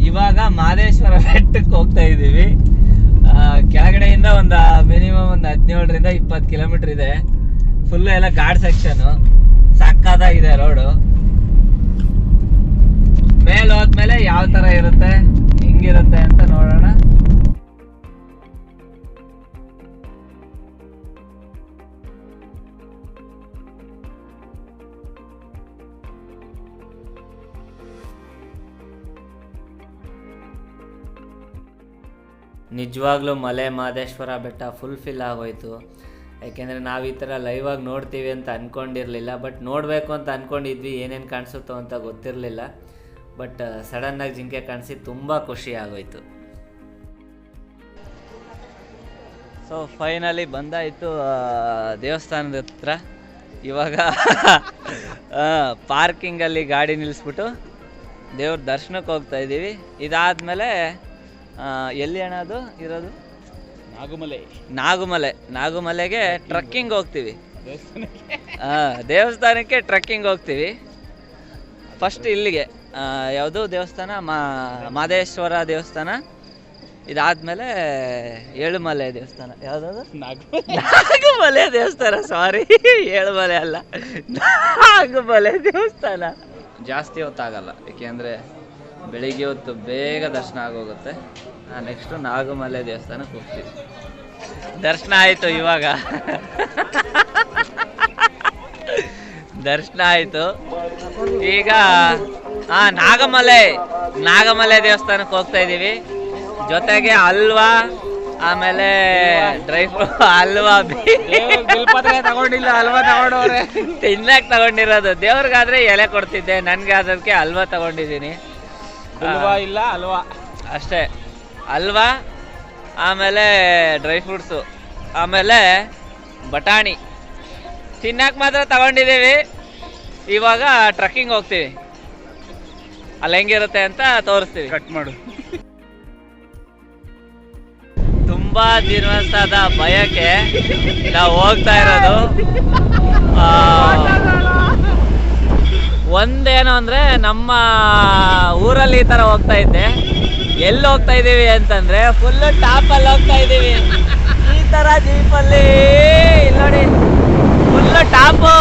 ಇವಾಗ ಮಾದೇಶ್ವರ ಬೆಟ್ಟಕ್ಕೆ ಹೋಗ್ತಾ ಇದೀವಿ. ಕೆಳಗಡೆಯಿಂದ ಮಿನಿಮಮ್ 17ರಿಂದ 20 ಕಿಲೋಮೀಟರ್ ಇದೆ. ಫುಲ್ ಎಲ್ಲ ಗಾಡ್ ಸೆಕ್ಷನ್, ಸಕ್ಕತ್ತಾಗಿದೆ ರೋಡು. ಮೇಲೆ ಹೋದ್ಮೇಲೆ ಯಾವ ತರ ಇರುತ್ತೆ, ಹೆಂಗಿರುತ್ತೆ ಅಂತ ನೋಡೋಣ. ನಿಜವಾಗ್ಲೂ ಮಲೆ ಮಹದೇಶ್ವರ ಬೆಟ್ಟ ಫುಲ್ಫಿಲ್ ಆಗೋಯ್ತು. ಯಾಕೆಂದರೆ ನಾವು ಈ ಥರ ಲೈವಾಗಿ ನೋಡ್ತೀವಿ ಅಂತ ಅಂದ್ಕೊಂಡಿರಲಿಲ್ಲ. ಬಟ್ ನೋಡಬೇಕು ಅಂತ ಅಂದ್ಕೊಂಡಿದ್ವಿ, ಏನೇನು ಕಾಣಿಸುತ್ತೋ ಅಂತ ಗೊತ್ತಿರಲಿಲ್ಲ. ಬಟ್ ಸಡನ್ನಾಗಿ ಜಿಂಕೆ ಕಾಣಿಸಿ ತುಂಬ ಖುಷಿ ಆಗೋಯ್ತು. ಸೊ ಫೈನಲಿ ಬಂದಾಯಿತು ದೇವಸ್ಥಾನದ ಹತ್ರ. ಇವಾಗ ಪಾರ್ಕಿಂಗಲ್ಲಿ ಗಾಡಿ ನಿಲ್ಲಿಸ್ಬಿಟ್ಟು ದೇವ್ರ ದರ್ಶನಕ್ಕೆ ಹೋಗ್ತಾ ಇದ್ದೀವಿ. ಇದಾದಮೇಲೆ ಎಲ್ಲಿ ಅಣ್ಣ ಅದು ಇರೋದು? ನಾಗುಮಲೆಗೆ ಟ್ರಕ್ಕಿಂಗ್ ಹೋಗ್ತೀವಿ. ದೇವಸ್ಥಾನಕ್ಕೆ ಟ್ರಕ್ಕಿಂಗ್ ಹೋಗ್ತೀವಿ. ಫಸ್ಟ್ ಇಲ್ಲಿಗೆ ಯಾವುದು ದೇವಸ್ಥಾನ? ಮಹದೇಶ್ವರ ದೇವಸ್ಥಾನ. ಇದಾದ್ಮೇಲೆ ಏಳುಮಲೆ ದೇವಸ್ಥಾನ. ಯಾವುದಾದ್ರು? ನಾಗುಮಲೆ ದೇವಸ್ಥಾನ. ಸಾರಿ, ಏಳುಮಲೆ ಅಲ್ಲ, ನಾಗುಮಲೆ ದೇವಸ್ಥಾನ. ಜಾಸ್ತಿ ಹೊತ್ತಾಗಲ್ಲ, ಏಕೆಂದರೆ ಬೆಳಿಗ್ಗೆ ಹೊತ್ತು ಬೇಗ ದರ್ಶನ ಆಗೋಗುತ್ತೆ. ನೆಕ್ಸ್ಟು ನಾಗುಮಲೆ ದೇವಸ್ಥಾನಕ್ಕೆ ಹೋಗ್ತೀವಿ. ದರ್ಶನ ಆಯಿತು, ಇವಾಗ ದರ್ಶನ ಆಯಿತು. ಈಗ ನಾಗಮಲೆ ದೇವಸ್ಥಾನಕ್ಕೆ ಹೋಗ್ತಾ ಇದ್ದೀವಿ. ಜೊತೆಗೆ ಹಲ್ವಾ, ಆಮೇಲೆ ಡ್ರೈ ಫ್ರೂಟ್ ಹಲ್ವಾ, ತಗೊಂಡಿಲ್ಲ, ಹಲ್ವಾ ತಗೊಂಡವ್ರೆ. ತಿನ್ನಕ್ಕೆ ತಗೊಂಡಿರೋದು. ದೇವ್ರಿಗಾದ್ರೆ ಎಲೆ ಕೊಡ್ತಿದ್ದೆ, ನನಗೆ ಅದಕ್ಕೆ ಹಲ್ವಾ ತಗೊಂಡಿದ್ದೀನಿ. ಹಲ್ವಾ ಅಷ್ಟೇ. ಹಲ್ವಾ, ಆಮೇಲೆ ಡ್ರೈ ಫ್ರೂಟ್ಸು, ಆಮೇಲೆ ಬಟಾಣಿ ತಿನ್ನಕ್ಕೆ ಮಾತ್ರ ತಗೊಂಡಿದ್ದೀವಿ. ಇವಾಗ ಟ್ರಕ್ಕಿಂಗ್ ಹೋಗ್ತೀವಿ, ಅಲ್ಲಿ ಹೆಂಗಿರುತ್ತೆ ಅಂತ ತೋರಿಸ್ತೀವಿ. ಕಟ್ ಮಾಡು. ತುಂಬಾ ದಿವಸದ ಭಯಕ್ಕೆ ನಾವು ಹೋಗ್ತಾ ಇರೋದು. ಒಂದೇನು ಅಂದರೆ, ನಮ್ಮ ಊರಲ್ಲಿ ಈ ಥರ ಹೋಗ್ತಾ ಇದ್ದೆ. ಎಲ್ಲಿ ಹೋಗ್ತಾ ಇದ್ದೀವಿ ಅಂತಂದರೆ ಫುಲ್ಲು ಟಾಪಲ್ಲಿ ಹೋಗ್ತಾ ಇದ್ದೀವಿ. ಈ ಥರ ಜೀಪಲ್ಲಿ ನೋಡಿ, ಫುಲ್ಲು ಟಾಪು.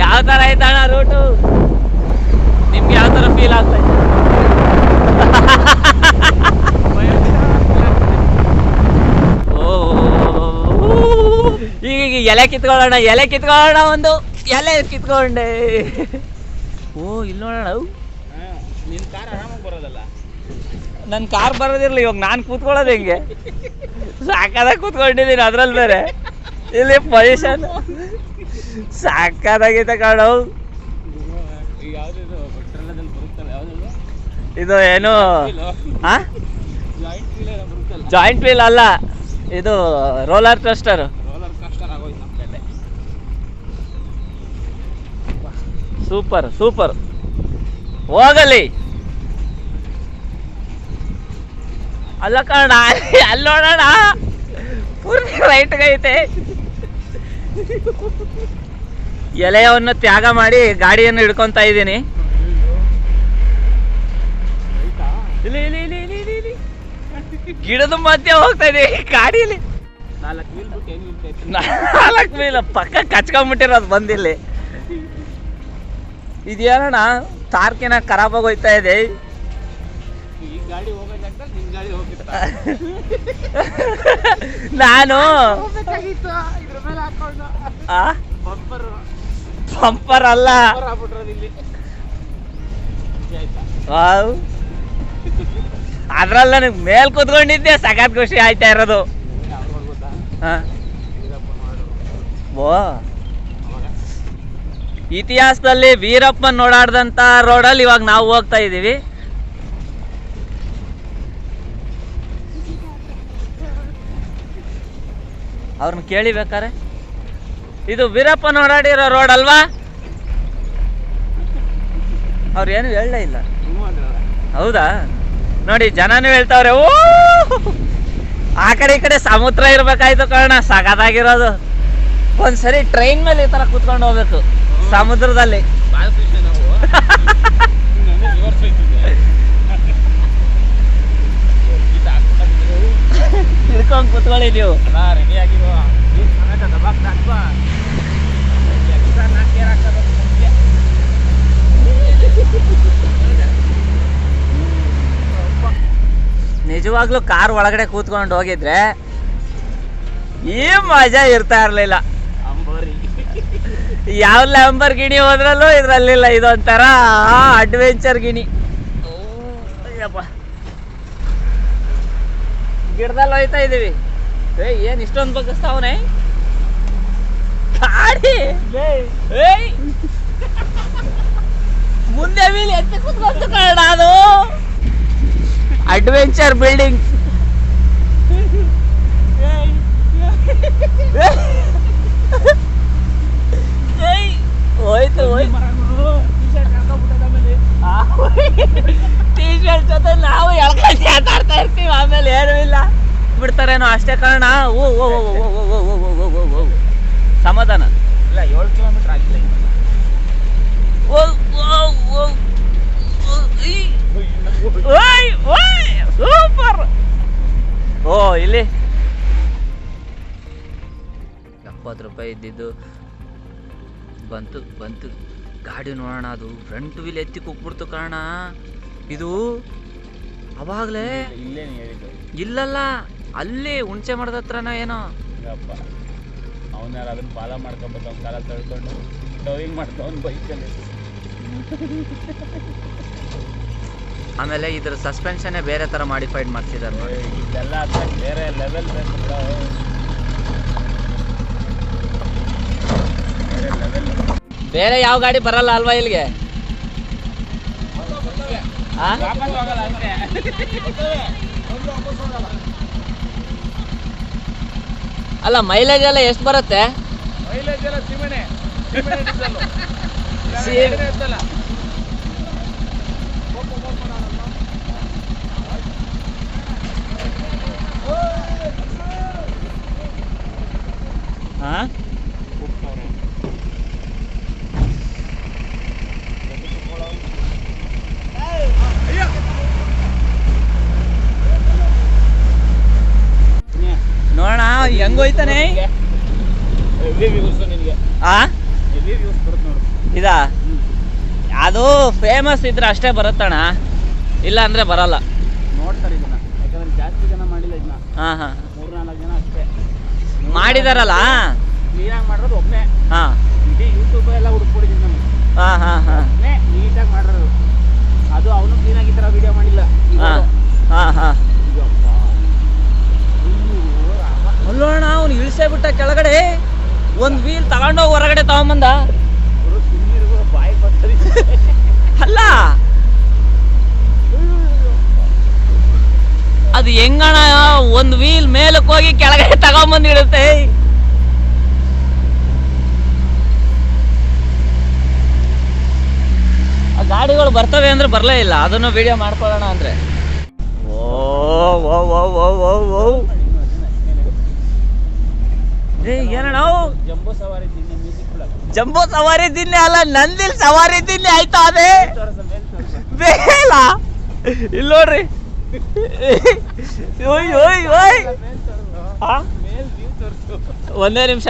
ಯಾವ ಥರ ಐತಣ್ಣ ರೂಟು? ನಿಮ್ಗೆ ಯಾವ ಥರ ಫೀಲ್ ಆಗ್ತಾ ಇದೆ? ಈಗ ಎಲೆ ಕಿತ್ಕೊಳ್ಳೋಣ, ಒಂದು ಎಲೆ ಕಿತ್ಕೊಂಡೆ. ಇಲ್ಲಿ ನೋಡೋಣ. ನಿನ್ನ ಕಾರ್ ಆರಾಮಾಗಿ ಬರೋದಲ್ಲ? ನನ್ನ ಕಾರ್ ಬರೋದಿರಲಿ, ಇವಾಗ ನಾನು ಕೂತ್ಕೊಳ್ಳೋದು ಹೆಂಗೆ? ಸಾಕಾದಾಗ ಕೂತ್ಕೊಂಡಿದ್ದೀನಿ, ಅದ್ರಲ್ಲಿ ಬೇರೆ ಇಲ್ಲಿ ಪೊಸಿಷನ್ ಸಾಕಾದಾಗೈತೆ ಕಾಣೋ. ಇದು ಏನು? ಜಾಯಿಂಟ್ ವೀಲ್ ಅಲ್ಲ, ಇದು ರೋಲರ್ ಕೋಸ್ಟರ್. ಸೂಪರ್ ಹೋಗಲಿ. ಅಲ್ಲ ಕಾರಣ, ಅಲ್ಲಿ ನೋಡೋಣ, ಪೂರ್ತಿ ರೈಟ್ಗೈತೆ. ಎಲೆಯನ್ನು ತ್ಯಾಗ ಮಾಡಿ ಗಾಡಿಯನ್ನು ಹಿಡ್ಕೊಂತ ಇದ್ದೀನಿ. ಇಲ್ಲಿ ಗಿಡದ ಮಧ್ಯೆ ಹೋಗ್ತಾ ಇದೀವಿ ಗಾಡಿಯಲ್ಲಿ. 4 ವೀಲ್ ಪಕ್ಕ ಕಚ್ಕೊಂಡ್ಬಿಟ್ಟಿರೋದು ಬಂದಿಲ್ಲಿ. ಇದೇನಣ್ಣ ತಾರ್ಕಿನ ಖರಾಬ್ ಆಗೋಯ್ತಾ ಇದೆ. ನಾನು ಬಂಪರ್ ಅಲ್ಲ, ಅದ್ರಲ್ಲ ನನಗೆ ಮೇಲ್ ಕೂತ್ಕೊಂಡಿದ್ದೆ, ಸಖತ್ ಖುಷಿ ಆಯ್ತಾ ಇರೋದು. ಇತಿಹಾಸದಲ್ಲಿ ವೀರಪ್ಪನ್ ಓಡಾಡ್ದಂತ ರೋಡಲ್ಲಿ ಇವಾಗ ನಾವು ಹೋಗ್ತಾ ಇದೀವಿ. ಅವ್ರನ್ನ ಕೇಳಿ ಬೇಕಾರೆ, ಇದು ವೀರಪ್ಪನ್ ಓಡಾಡಿರೋ ರೋಡ್ ಅಲ್ವಾ? ಅವ್ರು ಏನು ಹೇಳಲೇ ಇಲ್ಲ. ಹೌದಾ? ನೋಡಿ ಜನನೂ ಹೇಳ್ತಾವ್ರೆ. ಓ, ಆ ಕಡೆ ಈ ಕಡೆ ಸಮುದ್ರ ಇರ್ಬೇಕಾಯ್ತು ಕಾರಣ, ಸಗದಾಗಿರೋದು. ಒಂದ್ಸರಿ ಟ್ರೈನ್ ಮೇಲೆ ಈ ತರ ಕುತ್ಕೊಂಡು ಹೋಗ್ಬೇಕು ಸಮುದ್ರದಲ್ಲಿ. ರಿವರ್ಸ್ ಹೋಯ್ತಿದ್ದೆ ಹಿಡ್ಕೊಂಡು ಕುತ್ಕೊಳ್ಳಿ ನೀವು. ಅಲ್ಲ ರೆಡಿ ಆಗಿರುವ ಸಮೇತ ದಬಾಕ್ ಹಾಕ್ವಾ ನಾಲ್ಕೇರ್ ಹಾಕೋದು ಮುಂಚೆ. ನಿಜವಾಗ್ಲೂ ಕಾರ್ ಒಳಗಡೆ ಕೂತ್ಕೊಂಡು ಹೋಗಿದ್ರೆ ಈ ಮಜಾ ಇರ್ತಾ ಇರ್ಲಿಲ್ಲ. ಅಂಬರಿ ಯಾವ ಲ್ಯಾಂಬರ್ ಗಿಣಿ ಹೋದ್ರಲ್ಲೂ ಇದ್ರಲ್ಲಿಲ್ಲ. ಇದೊಂಥರ ಅಡ್ವೆಂಚರ್ ಗಿಣಿ. ಗಿಡದಲ್ಲಿ ಹೋಯ್ತಾ ಇದೀವಿ. ಏನ್ ಇಷ್ಟೊಂದು ಬಗ್ಗಿಸ್ತಾವನೆ ಗಾಡಿ. ಮುಂದೆ ವೀಲ್ ಎತ್ತಿ ಕುತ್ಕೊಂಡು ಕಾರಣ ಅದು ಅಡ್ವೆಂಚರ್ ಬಿಲ್ಡಿಂಗ್. ಹೋಯ್ತು ಟೀ ಶರ್ಟ್ ಜೊತೆ ನಾವು ಎಳ್ಕೊಂಡು ಮಾತಾಡ್ತಾ ಇರ್ತೀವಿ. ಆಮೇಲೆ ಏನೂ ಇಲ್ಲ ಬಿಡ್ತಾರೇನೋ ಅಷ್ಟೇ ಕಾರಣ. ಓ ಓ ಓ ಓ ಓ ಓ ಓ ಓ ಸಮಾಧಾನ ಇಲ್ಲ 7 ಕಿಲೋಮೀಟರ್ ಆಗಿಲ್ಲ. ಓ ಓ ಓ ಸೂಪರ್. ಓ ಇಲ್ಲಿ 70 ರೂಪಾಯಿ ಇದ್ದಿದ್ದು ಬಂತು ಗಾಡಿ ನೋಡೋಣ. ಅದು ಫ್ರಂಟ್ ವೀಲ್ ಎತ್ತಿ ಕುಕ್ಬಿಡ್ತು ಕಾರಣ. ಇದು ಅವಾಗಲೇ ಇಲ್ಲೇ ಹೇಳಿದ್ದು ಇಲ್ಲಲ್ಲ, ಅಲ್ಲಿ ಹುಣಸೆ ಮರದ ಹತ್ರನ ಏನೋ. ಅವನ್ಯಾರ ಅದನ್ನ ಫಾಲೋ ಮಾಡ್ಕೊಂಬತ್ತ ಅವ್ನ ಕಾಲ ತಳ್ಕೊಂಡು ಟೋವಿಂಗ್ ಮಾಡ್ತಾವನ್ ಬೈಕಲ್ಲಿ. ಆಮೇಲೆ ಇದ್ರ ಸಸ್ಪೆನ್ಷನ್ನೇ ಬೇರೆ ಥರ ಮಾಡಿಫೈಡ್ ಮಾಡ್ತಿದ್ದಾರೆ ನೋಡಿ. ಇದೆಲ್ಲ ಬೇರೆ ಲೆವೆಲ್ ಬೇಕು. ಬೇರೆ ಯಾವ ಗಾಡಿ ಬರಲ್ಲ ಅಲ್ವಾ ಇಲ್ಲಿಗೆ? ಅಲ್ಲ ಮೈಲೇಜ್ ಎಲ್ಲ ಎಷ್ಟು ಬರುತ್ತೆ? ಮೈಲೇಜ್ ಎಲ್ಲ ಸಿಮೆಣೆ ನೋಡೋಣ ಹೆಂಗೋಯ್ತಾನೆ. ಇದಾ ಅದು ಫೇಮಸ್ ಇದ್ರೆ ಅಷ್ಟೇ ಬರುತ್ತಣ್ಣ, ಇಲ್ಲ ಅಂದ್ರೆ ಬರಲ್ಲ. ನೋಡ್ತಾರೆ ಇದನ್ನ, ಯಾಕಂದ್ರೆ ಜಾಸ್ತಿ ಜನ ಮಾಡಿಲ್ಲ ಇದನ್ನ. ಹಾ ಹಾ 3-4 ಜನ ಅಷ್ಟೇ ಮಾಡಿದಾರಲ್ಲ. ಕ್ಲೀನಾಗಿ ಮಾಡಿರೋದು ಒಬ್ಬನೇ. ಹಾ ಇಡೀ ಯೂಟ್ಯೂಬ್ ಎಲ್ಲ ಹುಡುಕ್ಬಿಟ್ಟಿದ್ದೀನಿ ನಾನು. ಹಾ ಹಾ ಹಾ ನೀಟಾಗಿ ಮಾಡಿರೋದು. ಅದು ಅವನು ಕ್ಲೀನಾಗಿ ಈ ಥರ ವಿಡಿಯೋ ಮಾಡಿಲ್ಲ. ಹಾ ಹಾ ಹಾ ಅಲ್ಲೋಣ ಅವ್ನು ಇಳಿಸೇ ಬಿಟ್ಟ ಕೆಳಗಡೆ. ಒಂದ್ ವೀಲ್ ತಗೊಂಡೋಗಿ ಹೊರಗಡೆ ತಗೊಂಬಂದ. ಬಾಯಿ ಬರ್ತದೆ ಅಲ್ಲ ಅದು ಹೆಂಗಣ ಒಂದ್ ವೀಲ್ ಮೇಲಕ್ಕೆ ಹೋಗಿ ಕೆಳಗಡೆ ತಗೊಂಬಂದಿಡುತ್ತೆ. ಆ ಗಾಡಿಗಳು ಬರ್ತವೆ ಅಂದ್ರೆ ಬರ್ಲೇ ಇಲ್ಲ. ಅದನ್ನು ವಿಡಿಯೋ ಮಾಡ್ಕೊಳ್ಳೋಣ ಅಂದ್ರೆ ಓ ಓ ಓ ಓ ಓ ಓ ಏನಣ್ಣ ಜಂಬೋ ಸವಾರಿ ದಿನ್ನೆ ಮ್ಯೂಸಿಕ್ ಜಂಬೋ ಸವಾರಿ ದಿನ್ನೆ ಅಲ್ಲ, ನಂದಿಲ್ ಸವಾರಿ ದಿನ್ನೆ ಆಯ್ತಾ ಅದೇ ಬೇಲ. ಇಲ್ಲಿ ನೋಡ್ರಿ. ಒಂದೇ ನಿಮಿಷ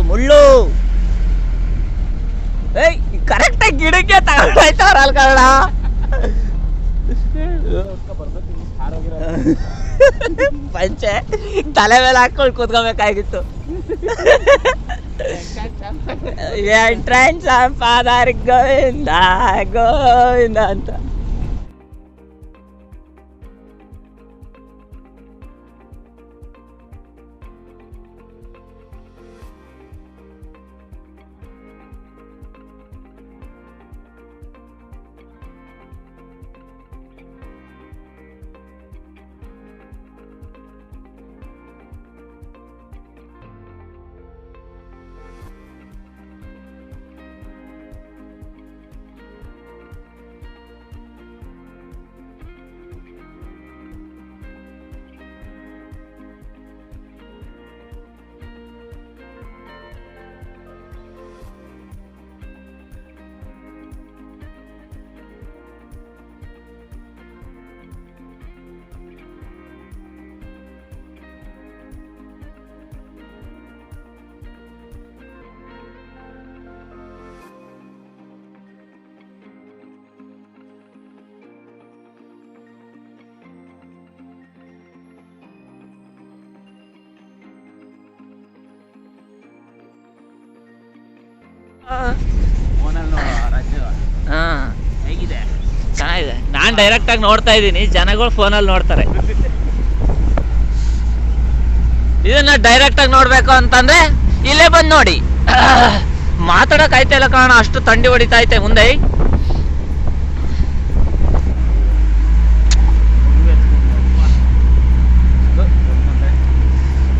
ಮುಳ್ಳು ಏಯ್ ಕರೆಕ್ಟಾಗಿ ಗಿಡಕ್ಕೆ ತಗೊಂಡಾಯ್ತಾರಲ್ಲ ಕಾರಣ. ಪಂಚೆ ತಲೆ ಮೇಲೆ ಹಾಕೊಂಡು ಕೂತ್ಕೋಬೇಕಾಗಿತ್ತು. ಎಂಟ್ರೆನ್ಸ್ ಫಾದರ್ ಗೋವಿಂದ ಅಂತ. ಫೋನಲ್ಲಿ ನೋಡು ರಾಜು ಹಾಂ ಹೇಗಿದೆ. ಚೆನ್ನಾಗಿದೆ. ನಾನು ಡೈರೆಕ್ಟಾಗಿ ನೋಡ್ತಾ ಇದ್ದೀನಿ, ಜನಗಳು ಫೋನಲ್ಲಿ ನೋಡ್ತಾರೆ. ಇದನ್ನ ಡೈರೆಕ್ಟಾಗಿ ನೋಡಬೇಕು ಅಂತಂದ್ರೆ ಇಲ್ಲೇ ಬಂದು ನೋಡಿ. ಮಾತಾಡೋಕೆ ಆಯ್ತಾ ಇಲ್ಲ ಕಾರಣ, ಅಷ್ಟು ಥಂಡಿ ಹೊಡಿತಾ ಐತೆ ಮುಂದೆ.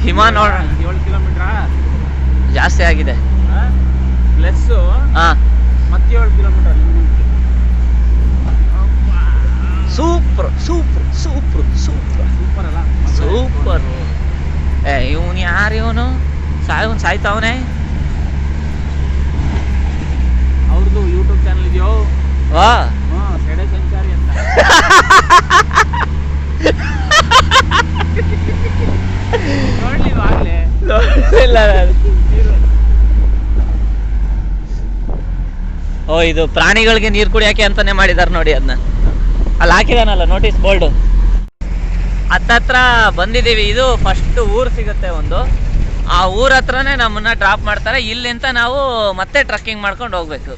ಹಿಮ ನೋಡ 7 ಕಿಲೋಮೀಟ್ರಾ ಜಾಸ್ತಿ ಆಗಿದೆ. ಪ್ಲಸ್ ಹಾಂ ಮತ್ತೆ 7 kilometre. Super super super super super ಅಲ್ಲ ಸೂಪರ್. ಇವನು ಯಾರು ಇವನು ಸಾಯ್ತಾವನೆ. ಅವ್ರದ್ದು ಯೂಟ್ಯೂಬ್ ಚಾನಲ್ ಇದೆಯೋ? ವಾ ಸೆಡೆ ಸಂಚಾರಿ ಅಂತ. ನೋಡ್ಲಿಲ್ವಾ ಆಗ್ಲೇ? ಇಲ್ಲ. ಓ ಇದು ಪ್ರಾಣಿಗಳಿಗೆ ನೀರು ಕುಡಿಯಾಕೆ ಅಂತಾನೆ ಮಾಡಿದಾರೆ ನೋಡಿ. ಅದನ್ನ ಅಲ್ಲಿ ಹಾಕಿದಾನಲ್ಲ ನೋಟಿಸ್ ಬೋರ್ಡು. ಹತ್ತತ್ರ ಬಂದಿದ್ದೀವಿ. ಇದು ಫಸ್ಟ್ ಊರು ಸಿಗುತ್ತೆ ಒಂದು, ಆ ಊರ ಹತ್ರನೇ ನಮ್ಮನ್ನ ಡ್ರಾಪ್ ಮಾಡ್ತಾರೆ. ಇಲ್ಲಿಂದ ನಾವು ಮತ್ತೆ ಟ್ರಕ್ಕಿಂಗ್ ಮಾಡ್ಕೊಂಡು ಹೋಗ್ಬೇಕು.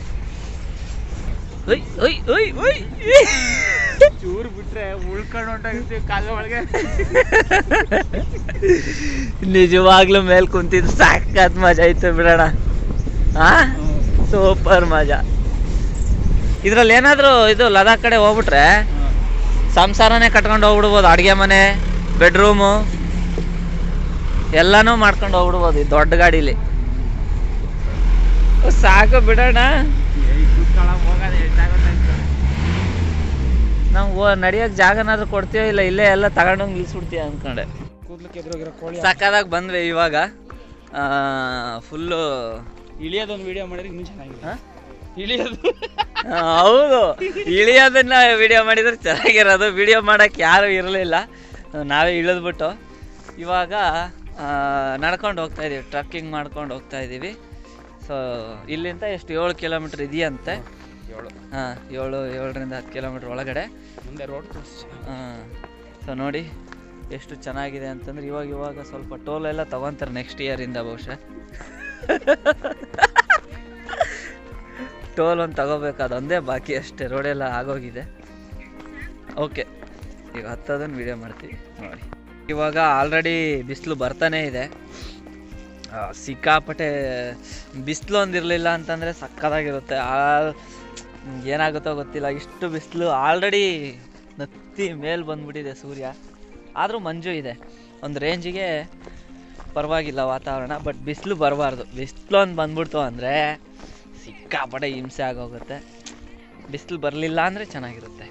ಚೂರು ಬಿಟ್ರೆ ಉಳ್ಕೊಂಡು ಹೊಂಟಾಗಿರ್ತೀವಿ ಕಾಲ ಒಳಗೆ. ನಿಜವಾಗ್ಲೂ ಮೇಲ್ ಕುಂತಿದ್ದು ಸಾಕಾತ್ ಮಜಾ ಇತ್ತು ಬಿಡೋಣ. ಹಾ ಸೂಪರ್ ಮಜಾ. ಇದ್ರಲ್ಲಿ ಏನಾದ್ರು ಇದು ಲದಾಖ್ ಕಡೆ ಹೋಗ್ಬಿಟ್ರೆ ಸಂಸಾರನೇ ಕಟ್ಕೊಂಡು ಹೋಗ್ಬಿಡ್ಬೋದು. ಅಡುಗೆ ಮನೆ, ಬೆಡ್ರೂಮು ಎಲ್ಲಾನು ಮಾಡ್ಕೊಂಡು ಹೋಗ್ಬಿಡ್ಬೋದು ಈ ದೊಡ್ಡ ಗಾಡೀಲಿ. ಸಾಕು ಬಿಡೋಣ. ನಾವು ನಡಿಯೋಕೆ ಜಾಗನಾದ್ರೂ ಕೊಡ್ತೀವೋ ಇಲ್ಲ ಇಲ್ಲೇ ಎಲ್ಲ ತಗೊಂಡೋಗಿ ನಿಲ್ಸ್ಬಿಡ್ತೀವಿ ಅಂದ್ಕೊಂಡೆ. ಸಕ್ಕದಾಗಿ ಬಂದ್ವಿ ಇವಾಗ. ಫುಲ್ಲು ಇಳಿಯೋದೊಂದು ವಿಡಿಯೋ ಮಾಡಿದ್ರೆ ಇನ್ನೂ ಚೆನ್ನಾಗಿದೆ. ಇಳಿಯೋದು ಹೌದು, ಇಳಿಯೋದನ್ನ ವಿಡಿಯೋ ಮಾಡಿದ್ರೆ ಚೆನ್ನಾಗಿರೋದು. ವಿಡಿಯೋ ಮಾಡೋಕ್ಕೆ ಯಾರೂ ಇರಲಿಲ್ಲ, ನಾವೇ ಇಳಿದ್ಬಿಟ್ಟು ಇವಾಗ ನಡ್ಕೊಂಡು ಹೋಗ್ತಾ ಇದೀವಿ, ಟ್ರಕ್ಕಿಂಗ್ ಮಾಡ್ಕೊಂಡು ಹೋಗ್ತಾ ಇದ್ದೀವಿ. ಸೊ ಇಲ್ಲಿಂದ ಎಷ್ಟು 7 ಕಿಲೋಮೀಟ್ರ್ ಇದೆಯಂತೆ. 7ರಿಂದ 10 ಕಿಲೋಮೀಟ್ರ್ ಒಳಗಡೆ ಮುಂದೆ ರೋಡ್. ಸೊ ನೋಡಿ ಎಷ್ಟು ಚೆನ್ನಾಗಿದೆ ಅಂತಂದ್ರೆ. ಇವಾಗ ಸ್ವಲ್ಪ ಟೋಲ್ ಎಲ್ಲ ತಗೊಂತಾರೆ ನೆಕ್ಸ್ಟ್ ಇಯರಿಂದ ಬಹುಶಃ. ಟೋಲ್ ಒಂದು ತಗೋಬೇಕು, ಅದೊಂದೇ ಬಾಕಿ ಅಷ್ಟೇ. ರೋಡೆಲ್ಲ ಆಗೋಗಿದೆ. ಓಕೆ, ಈಗ ಹತ್ತೋದನ್ನು ವಿಡಿಯೋ ಮಾಡ್ತೀವಿ ನೋಡಿ. ಇವಾಗ ಆಲ್ರೆಡಿ ಬಿಸಿಲು ಬರ್ತಾನೆ ಇದೆ. ಸಿಕ್ಕಾಪಟ್ಟೆ ಬಿಸಿಲು ಒಂದಿರಲಿಲ್ಲ ಅಂತಂದರೆ ಸಕ್ಕತ್ತಾಗಿರುತ್ತೆ. ಏನಾಗುತ್ತೋ ಗೊತ್ತಿಲ್ಲ, ಇಷ್ಟು ಬಿಸಿಲು ಆಲ್ರೆಡಿ ನತ್ತಿ ಮೇಲೆ ಬಂದ್ಬಿಟ್ಟಿದೆ ಸೂರ್ಯ. ಆದರೂ ಮಂಜು ಇದೆ, ಒಂದು ರೇಂಜಿಗೆ ಪರವಾಗಿಲ್ಲ ವಾತಾವರಣ. ಬಟ್ ಬಿಸಿಲು ಬರಬಾರ್ದು. ಬಿಸಿಲು ಒಂದು ಬಂದ್ಬಿಡ್ತು ಅಂದರೆ ಸಿಕ್ಕಾಪಟ್ಟೆ ಹಿಂಸೆ ಆಗೋಗುತ್ತೆ. ಬಿಸಿಲು ಬರಲಿಲ್ಲ ಅಂದರೆ ಚೆನ್ನಾಗಿರುತ್ತೆ.